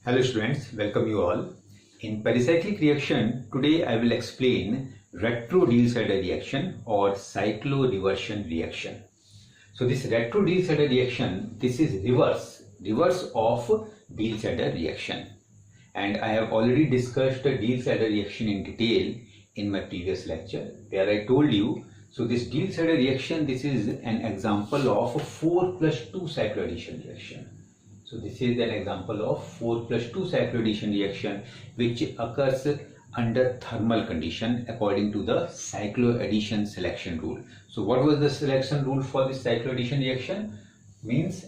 Hello students, welcome you all. In pericyclic reaction, today I will explain retro-Diels-Seder reaction or cycloreversion reaction. So this retro-Diels-Seder reaction, this is reverse of Diels-Seder reaction. And I have already discussed the Diels-Seder reaction in detail in my previous lecture where I told you, so this Diels-Seder reaction, this is an example of 4 plus 2 cycloaddition reaction. So this is an example of 4 plus 2 cycloaddition reaction which occurs under thermal condition according to the cycloaddition selection rule. So what was the selection rule for this cycloaddition reaction? Means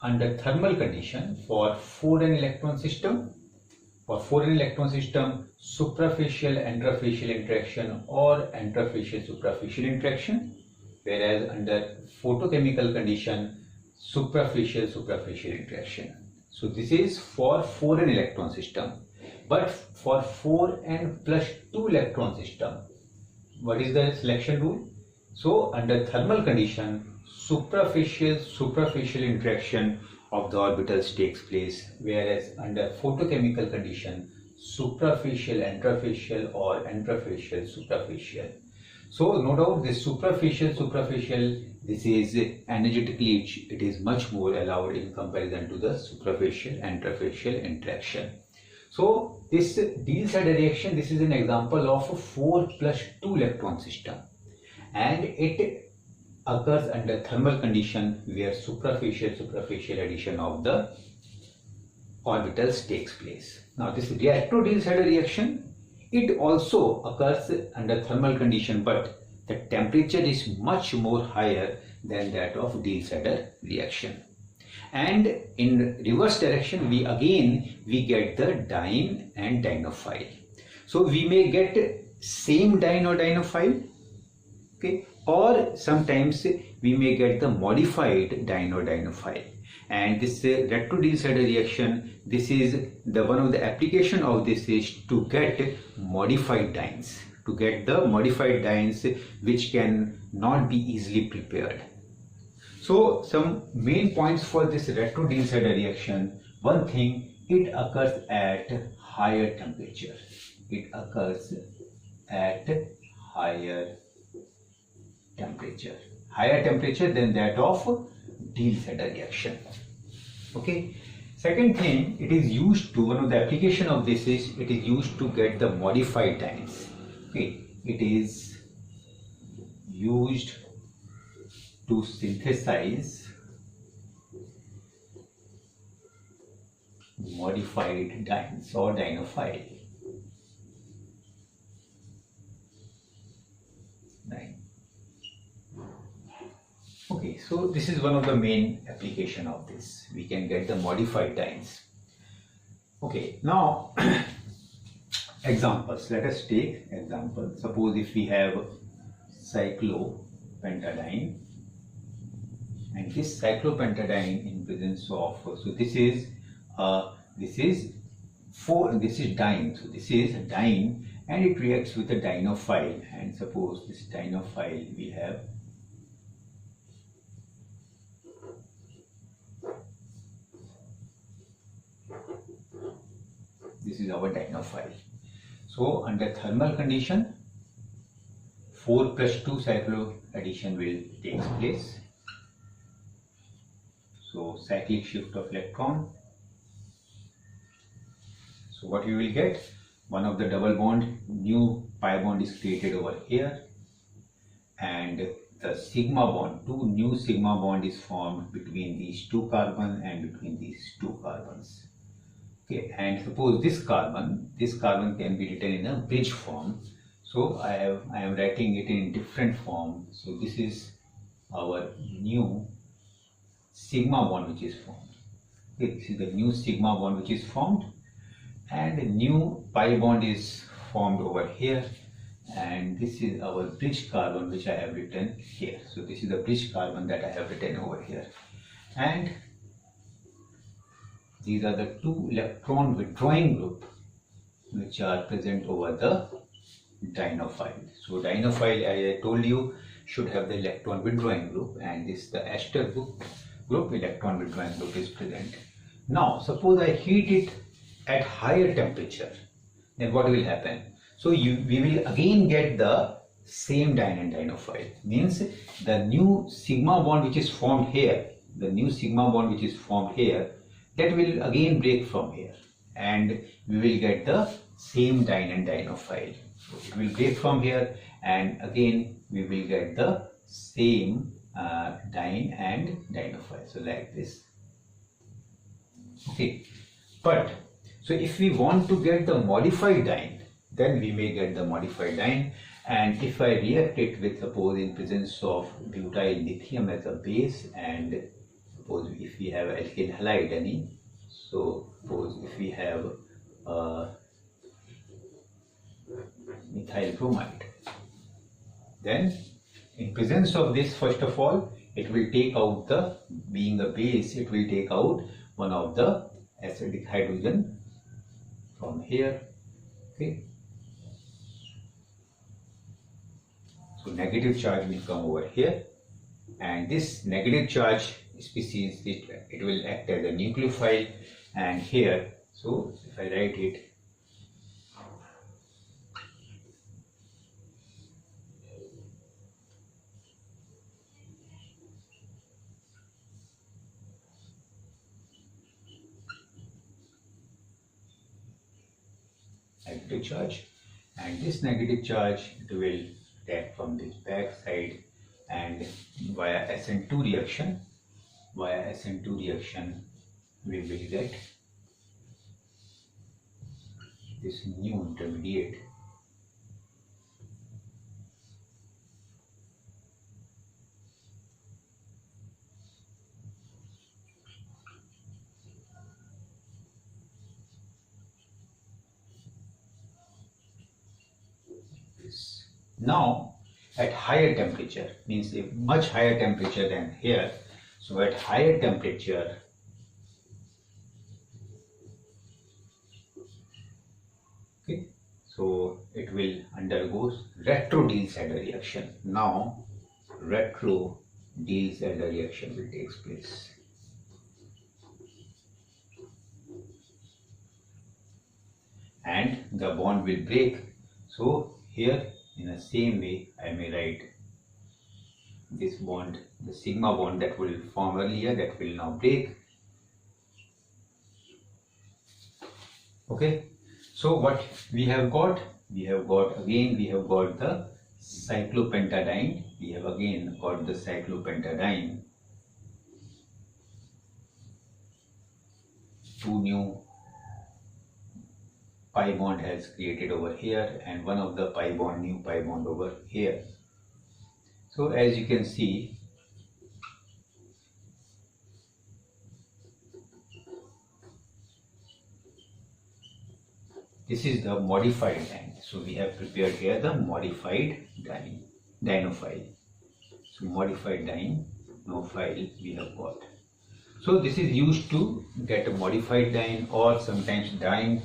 under thermal condition for 4n electron system, suprafacial interfacial interaction or interfacial suprafacial interaction, whereas under photochemical condition suprafacial interaction. So this is for 4n electron system, but for 4n plus 2 electron system, what is the selection rule? So under thermal condition, suprafacial interaction of the orbitals takes place, whereas under photochemical condition, suprafacial interfacial or interfacial suprafacial. So no doubt this suprafacial, this is energetically it is much more allowed in comparison to the superficial interfacial interaction. So this Diels-Seder reaction, this is an example of a 4 plus 2 electron system, and it occurs under thermal condition where superficial addition of the orbitals takes place. Now this retro-Diels-Seder reaction, it also occurs under thermal condition, but the temperature is much more higher than that of Diels-Seder reaction. And in reverse direction, we get the diene and dienophile. So we may get same diene or dienophile, okay, or sometimes we may get the modified diene or dienophile. And this retro-Diels-Seder reaction, this is the one of the application of this is to get modified dienes, which can not be easily prepared. So some main points for this retro-Diels-Seder reaction. One thing, it occurs at higher temperature. Higher temperature than that of Diels-Seder reaction. Okay. Second thing, it is used to, one of the application of this is it is used to get the modified dienes. Okay. It is used to synthesize modified dienes or dienophile. Okay, so this is one of the main application of this. We can get the modified dienes. Okay, now examples. Let us take example. Suppose if we have cyclopentadiene, and this cyclopentadiene in presence of, so this is diene. So this is a diene, and it reacts with a dienophile. And suppose this dienophile we have. This is our dienophile. So under thermal condition, 4 plus 2 cycloaddition will take place. So cyclic shift of electron. So what you will get, one of the double bond, new pi bond is created over here, and the sigma bond, two new sigma bond is formed between these two carbon and between these two carbons. Okay, and suppose this carbon can be written in a bridge form. So I am writing it in different form. So this is our new sigma bond which is formed. Okay, this is the new sigma bond which is formed, and a new pi bond is formed over here, and this is our bridge carbon which I have written here. So this is the bridge carbon that I have written over here, and these are the two electron withdrawing group which are present over the dienophile. So dienophile, as I told you, should have the electron withdrawing group, and this the ester group electron withdrawing group is present. Now suppose I heat it at higher temperature, then what will happen? So we will again get the same diene and dienophile. Means the new sigma bond which is formed here, the new sigma bond which is formed here, that will again break from here, and we will get the same diene and dienophile. So it will break from here, and again we will get the same diene and dienophile. So like this. Okay, but so if we want to get the modified diene, then we may get the modified diene. And if I react it with, suppose, in presence of butyl lithium as a base, and suppose if we have alkyl halide any, so suppose if we have methyl bromide, then in presence of this, first of all, it will take out the, being a base, it will take out one of the acidic hydrogen from here. Okay, so negative charge will come over here, and this negative charge species, it will act as a nucleophile, and here, so if I write it, negative charge, and this negative charge, it will attack from this back side, and via SN2 reaction, we will get this new intermediate. Now at higher temperature, means a much higher temperature than here, so at higher temperature, okay, so it will undergo retro-Diels-Alder reaction. Now retro-Diels-Alder reaction will take place. And the bond will break. So here, in the same way, I may write this bond, the sigma bond that will form earlier, that will now break. Okay, so what we have got? We have got the cyclopentadiene. We have again got the cyclopentadiene. Two new pi bond has created over here, and one of the new pi bond over here. So as you can see, this is the modified diene. So we have prepared here the modified dienophile. So modified dienophile we have got. So this is used to get a modified diene, or sometimes diene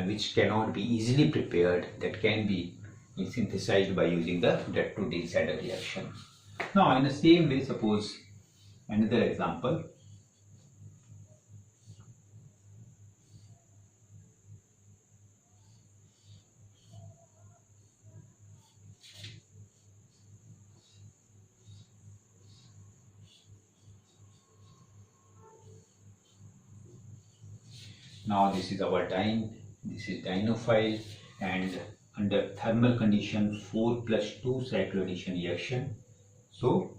which cannot be easily prepared, that can be synthesized by using the retro-Diels-Alder reaction. Now in the same way, suppose another example. Now this is our diene, this is dienophile, and under thermal condition 4+2 cycloaddition reaction. So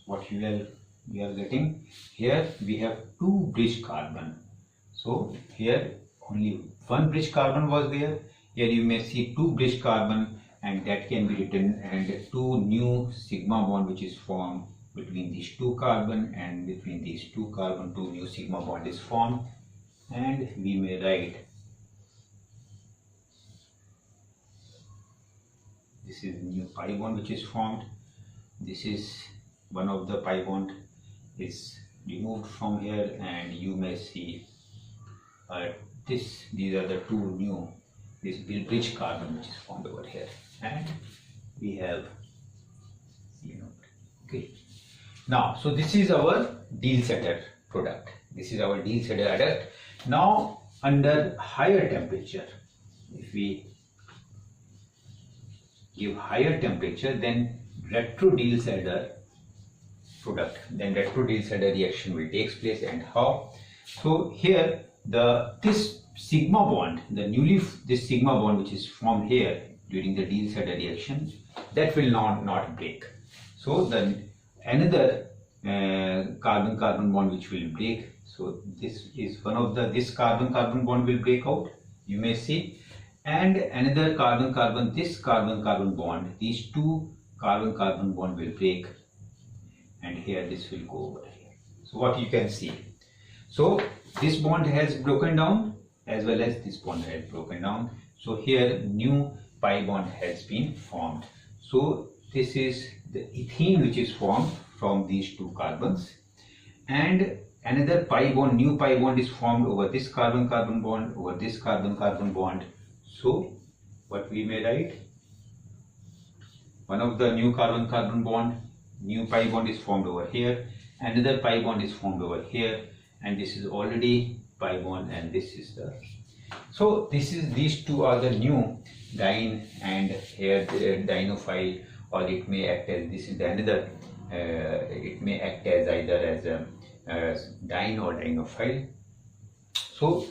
what we are getting here, we have two bridge carbon. So here only one bridge carbon was there. Here you may see two bridge carbon, and that can be written, and two new sigma bond which is formed between these two carbon, and between these two carbon two new sigma bond is formed, and we may write this is new pi bond which is formed. This is one of the pi bond is removed from here, and you may see these are the two new this bridge carbon which is formed over here, and we have okay. Now, so this is our Diels-Eder product. This is our Diels-Eder adduct. Now, under higher temperature, if we give higher temperature, then retro-Diels-Eder product, then retro-Diels-Eder reaction will take place. And how? So here this sigma bond, this sigma bond which is formed here during the Diels-Eder reaction, that will not break. So then another carbon-carbon bond which will break. So this is one of this carbon-carbon bond will break out, you may see, and another carbon-carbon, this carbon-carbon bond, these two carbon-carbon bond will break, and here this will go over here. So what you can see, so this bond has broken down as well as this bond has broken down. So here new pi bond has been formed. So this is the ethene which is formed from these two carbons, and another pi bond, new pi bond is formed over this carbon-carbon bond, over this carbon-carbon bond. So what we may write, one of the new carbon-carbon bond, new pi bond is formed over here, another pi bond is formed over here, and this is already pi bond, and this is the, so these two are the new diene, and here the dienophile, or it may act as, this is the another, it may act as either as a diene or dienophile. So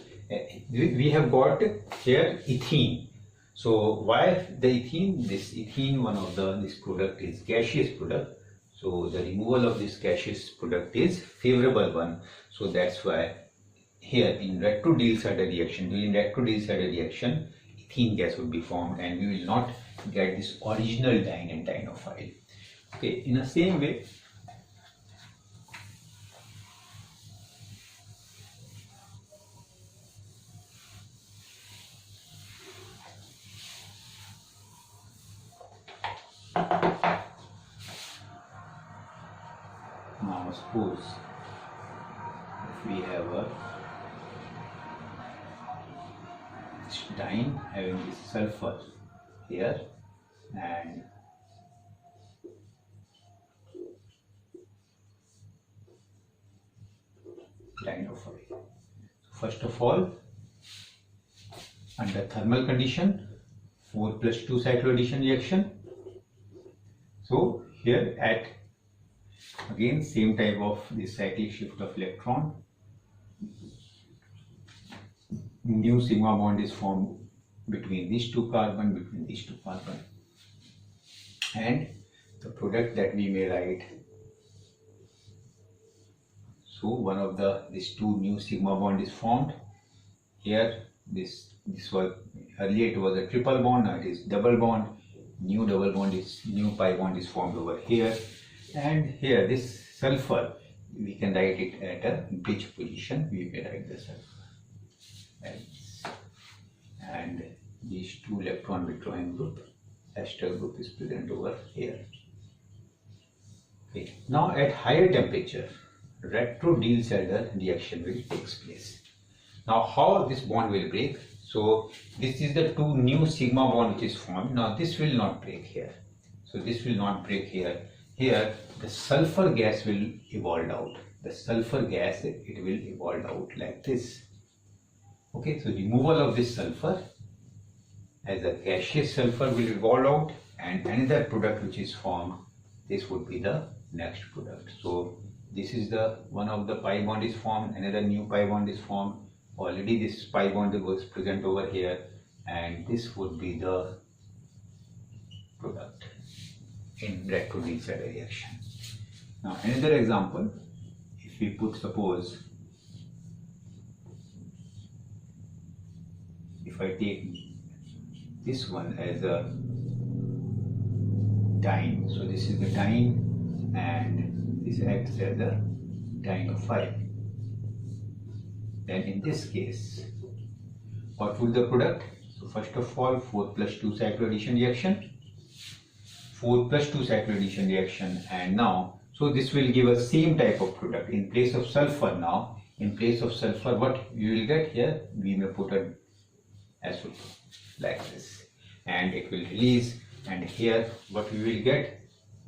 we have got here ethene. So why the ethene? This ethene, one of this product is gaseous product. So the removal of this gaseous product is favorable one. So that's why here in retro-Diels-Eder reaction, during retro-Diels-Eder reaction, ethene gas would be formed, and we will not get this original diene and dienophile. Okay, in the same way, now suppose if we have a diene having this sulfur here and dienophile. So first of all, under thermal condition, 4+2 cycloaddition reaction. So here at again same type of this cyclic shift of electron, new sigma bond is formed between these two carbon, and the product that we may write. So one of these two new sigma bond is formed here. This was earlier it was a triple bond, now it is double bond. New double bond is, new pi bond is formed over here, and here this sulfur we can write it at a bridge position. We may write the sulfur, and these two electron withdrawing group, ester group is present over here. Okay. Now at higher temperature, retro-Diels-Eder reaction will take place. Now how this bond will break? So this is the two new sigma bond which is formed. Now this will not break here. So this will not break here. Here the sulfur gas will evolve out. The sulfur gas, it will evolve out like this. Okay, so removal of this sulfur as a gaseous sulfur will evolve out, and another product which is formed, this would be the next product. So this is the one of the pi bond is formed, another new pi bond is formed. Already this pi bond was present over here, and this would be the product in retro-Diels-Eder reaction. Now another example, if we put, suppose if I take this one as a diene, so this is the diene, and this acts as a dienophile. Then in this case, what would the product? So first of all, 4+2 cycloaddition reaction, 4+2 cycloaddition reaction, and now, so this will give us same type of product. In place of sulfur now, in place of sulfur, what you will get here, we may put a like this, and it will release. And here what we will get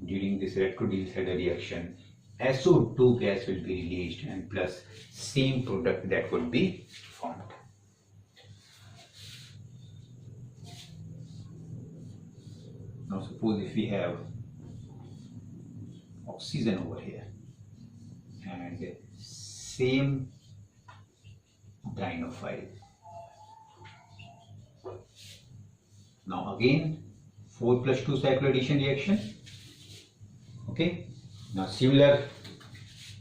during this retro-Diels-Hader reaction, SO2 gas will be released and plus same product that would be formed. Now suppose if we have oxygen over here and same dinophile. Now again 4 plus 2 cycloaddition reaction. Okay. Now similar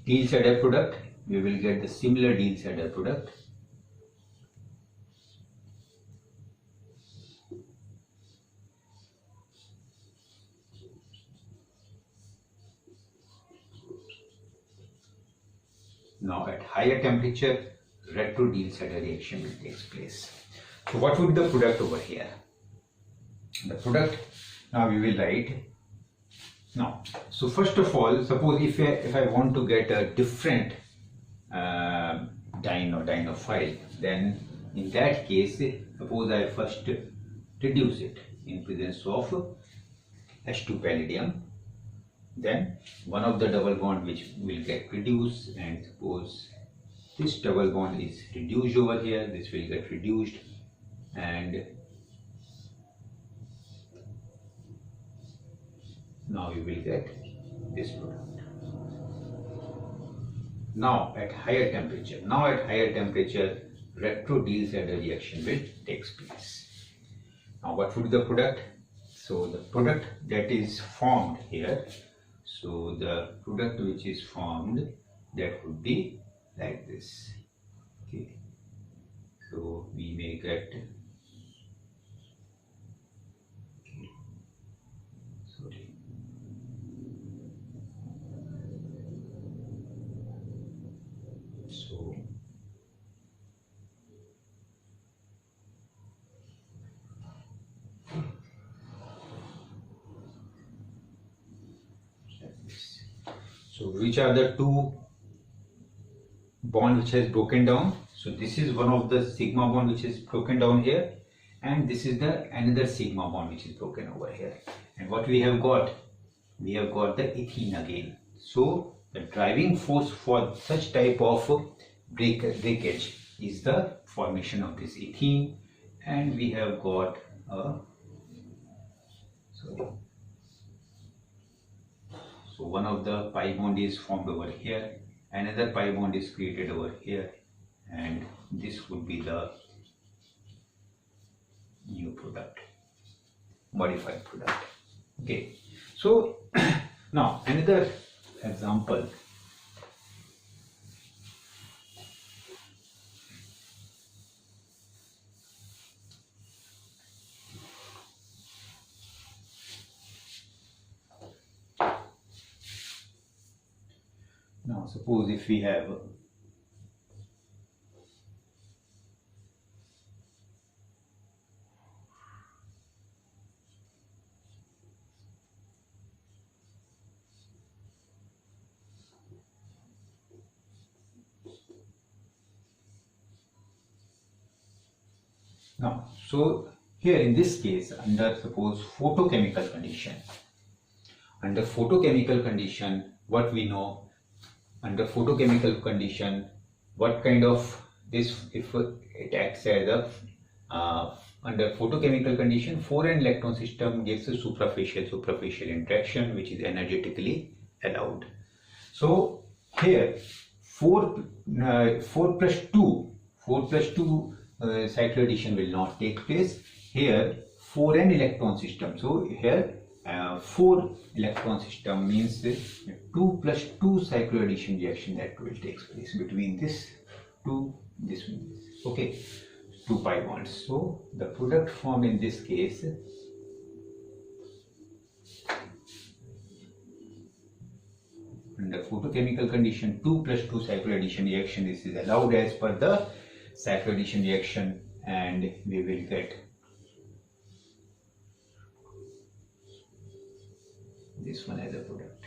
Diels-Hader product, we will get the similar Diels-Hader product. Now at higher temperature, retro-Diels-Hader reaction will take place. So what would be the product over here? The product, now we will write. Now, so first of all, suppose if I want to get a different dinophile, then in that case, suppose I first reduce it in presence of H2 palladium. Then one of the double bond which will get reduced, and suppose this double bond is reduced over here, this will get reduced, and now you will get this product. Now at higher temperature, retro-Diels-Hader reaction will take place. Now what would be the product? So the product that is formed here, so the product which is formed, that would be like this. Okay, so we may get, so which are the two bond which has broken down? So this is one of the sigma bond which is broken down here, and this is the another sigma bond which is broken over here. And what we have got? We have got the ethene again. So the driving force for such type of breakage is the formation of this ethene, and we have got a so one of the pi bond is formed over here, another pi bond is created over here, and this would be the new product, modified product. Okay, so now another example. Now suppose if we have now, so here in this case, under suppose photochemical condition, what we know, under photochemical condition, what kind of this, if it acts as a under photochemical condition, 4n electron system gives a superficial interaction which is energetically allowed. So here 4 plus 2 cycloaddition will not take place. Here 4n electron system. So here 4 electron system means 2 plus 2 cycloaddition reaction that will take place between this one. Okay, 2 pi bonds. So the product formed in this case under photochemical condition, 2 plus 2 cycloaddition reaction, this is allowed as per the cycloaddition reaction, and we will get this one as a product.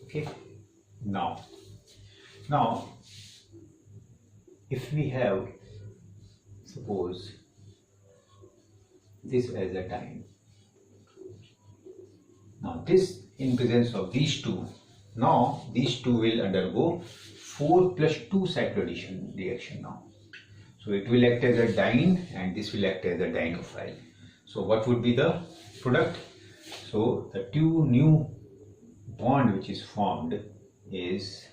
Okay, now if we have, suppose this as a diene. Now this, in presence of these two, now these two will undergo 4 plus 2 cycloaddition reaction now. So it will act as a diene and this will act as a dienophile. So what would be the product? So the two new bond which is formed is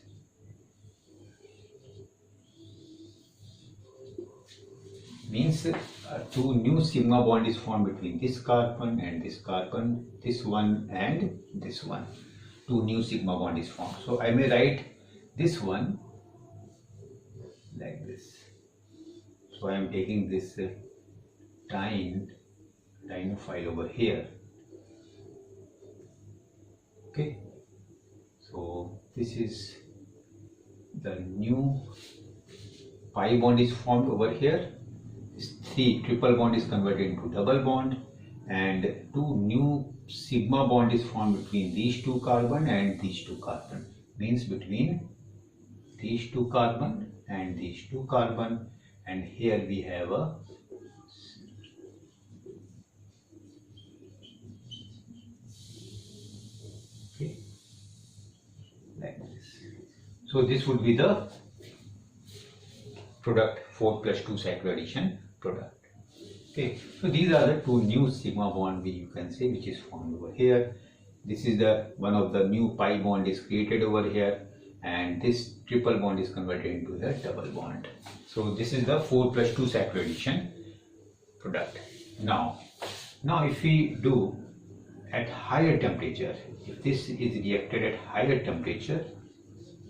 means two new sigma bond is formed between this carbon and this carbon, this one and this one. Two new sigma bond is formed. So I may write this one like this. So I am taking this dienophile over here. Okay. So this is the new pi bond is formed over here. This triple bond is converted into double bond, and two new sigma bond is formed between these two carbon and these two carbon. Means between these two carbon and these two carbon, and here we have a like this. So this would be the product 4 plus 2 cycloaddition product. Okay, so these are the two new sigma bond you can say which is formed over here. This is the one of the new pi bond is created over here, and this triple bond is converted into the double bond. So this is the 4 plus 2 cycloaddition product. Now if we do at higher temperature, if this is reacted at higher temperature,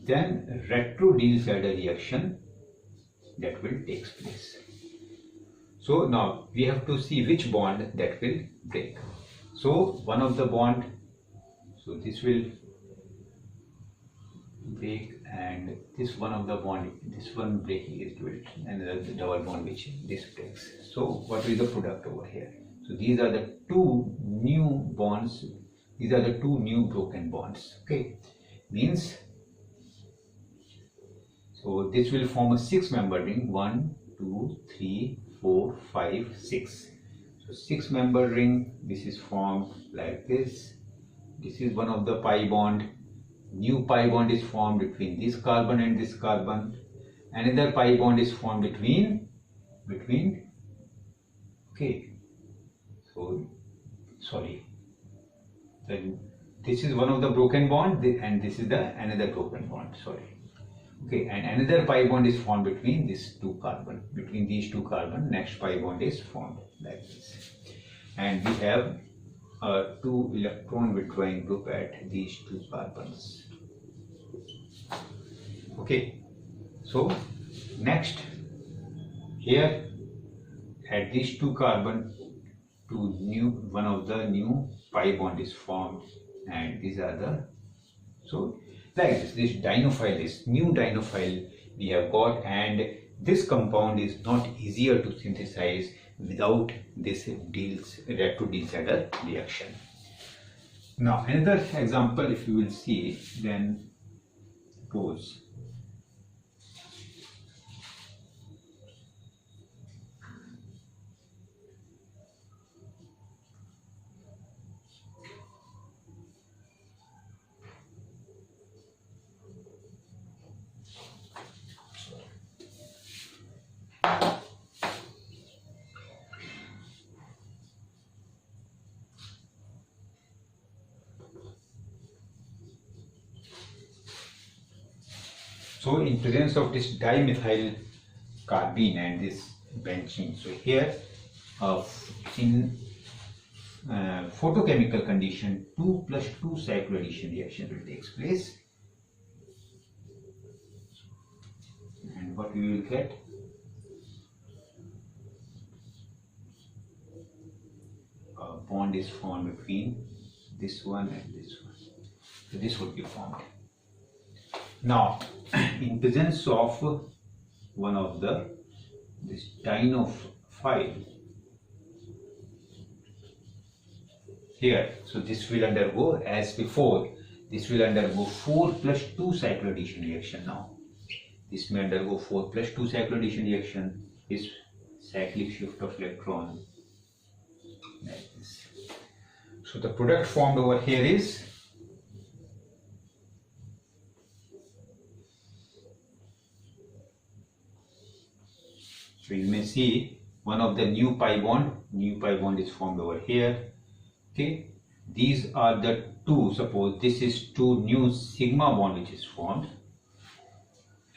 then retro-Diels-Adler reaction that will take place. So now we have to see which bond that will break. So one of the bond, so this will break, and this one of the bond, this one breaking is built, and the double bond which this breaks. So what is the product over here? So these are the two new bonds, these are the two new broken bonds. Okay, means so this will form a 6-member ring. 1, 2, 3, 4, 5, 6. So 6-member ring. This is formed like this. This is one of the pi bond. New pi bond is formed between this carbon and this carbon. Another pi bond is formed between. Okay. So sorry. Then this is one of the broken bond, and this is the another broken bond. Sorry. Okay, and another pi bond is formed between these two carbon. Between these two carbon, next pi bond is formed like this. And we have a 2 electron withdrawing group at these two carbons. Okay, so next here at these two carbon, one of the new pi bond is formed, and these are the, so like this dienophile is new dienophile we have got, and this compound is not easier to synthesize without this retro-Diels-Adler reaction. Now another example, if you will see, then suppose so in presence of this dimethyl carbene and this benchene, so here in photochemical condition 2 plus 2 cycloaddition reaction will take place, and what we will get, a bond is formed between this one and this one. So this would be formed. Now in presence of one of this dienophile here, so this will undergo, as before, this will undergo 4 plus 2 cycloaddition reaction. Now this may undergo 4 plus 2 cycloaddition reaction, is cyclic shift of electron So the product formed over here is so you may see one of the new pi bond is formed over here. Okay, these are the two, suppose this is two new sigma bond which is formed,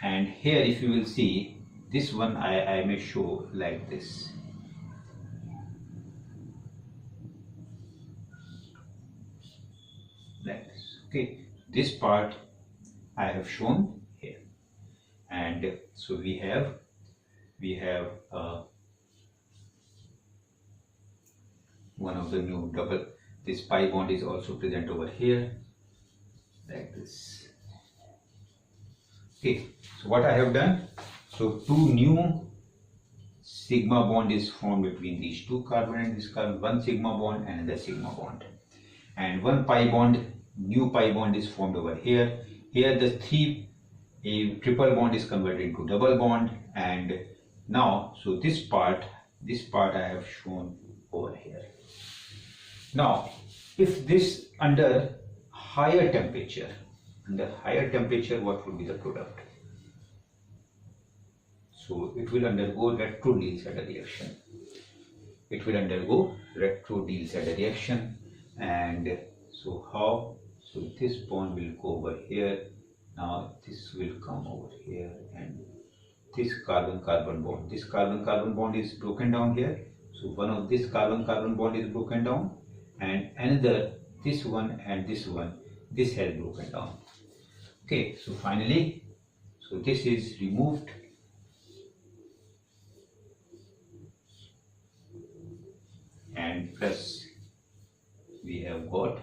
and here if you will see this one I may show like this. Like this. Okay, this part I have shown here, and so we have one of the new double, this pi bond is also present over here like this. Okay, so what I have done, so two new sigma bond is formed between these two carbon and this carbon, one sigma bond and another sigma bond, and one pi bond, new pi bond is formed over here. Here the a triple bond is converted into double bond, and now so this part I have shown over here. Now if this under higher temperature, what would be the product? So it will undergo retro-Diels-Hader reaction. And so how? So this bond will go over here. Now this will come over here, and this carbon-carbon bond is broken down here. So one of this carbon-carbon bond is broken down, and another, this one and this one, this has broken down. Okay, so finally, so this is removed, and plus we have got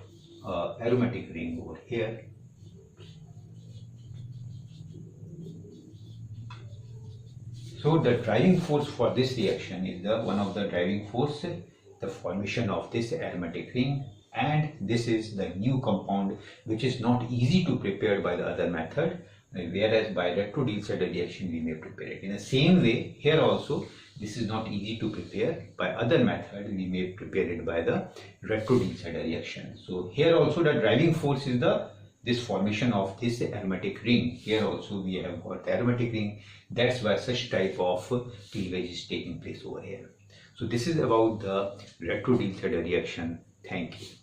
aromatic ring over here. So the driving force for this reaction is one of the driving force, the formation of this aromatic ring, and this is the new compound which is not easy to prepare by the other method, whereas by retro-Diels-Hader reaction we may prepare it. In the same way, here also this is not easy to prepare by other method, we may prepare it by the retro-Diels-Hader reaction. So here also the driving force is this formation of this aromatic ring. Here also we have got the aromatic ring, that's why such type of cleavage is taking place over here. So this is about the retro-Diels-Hader reaction. Thank you.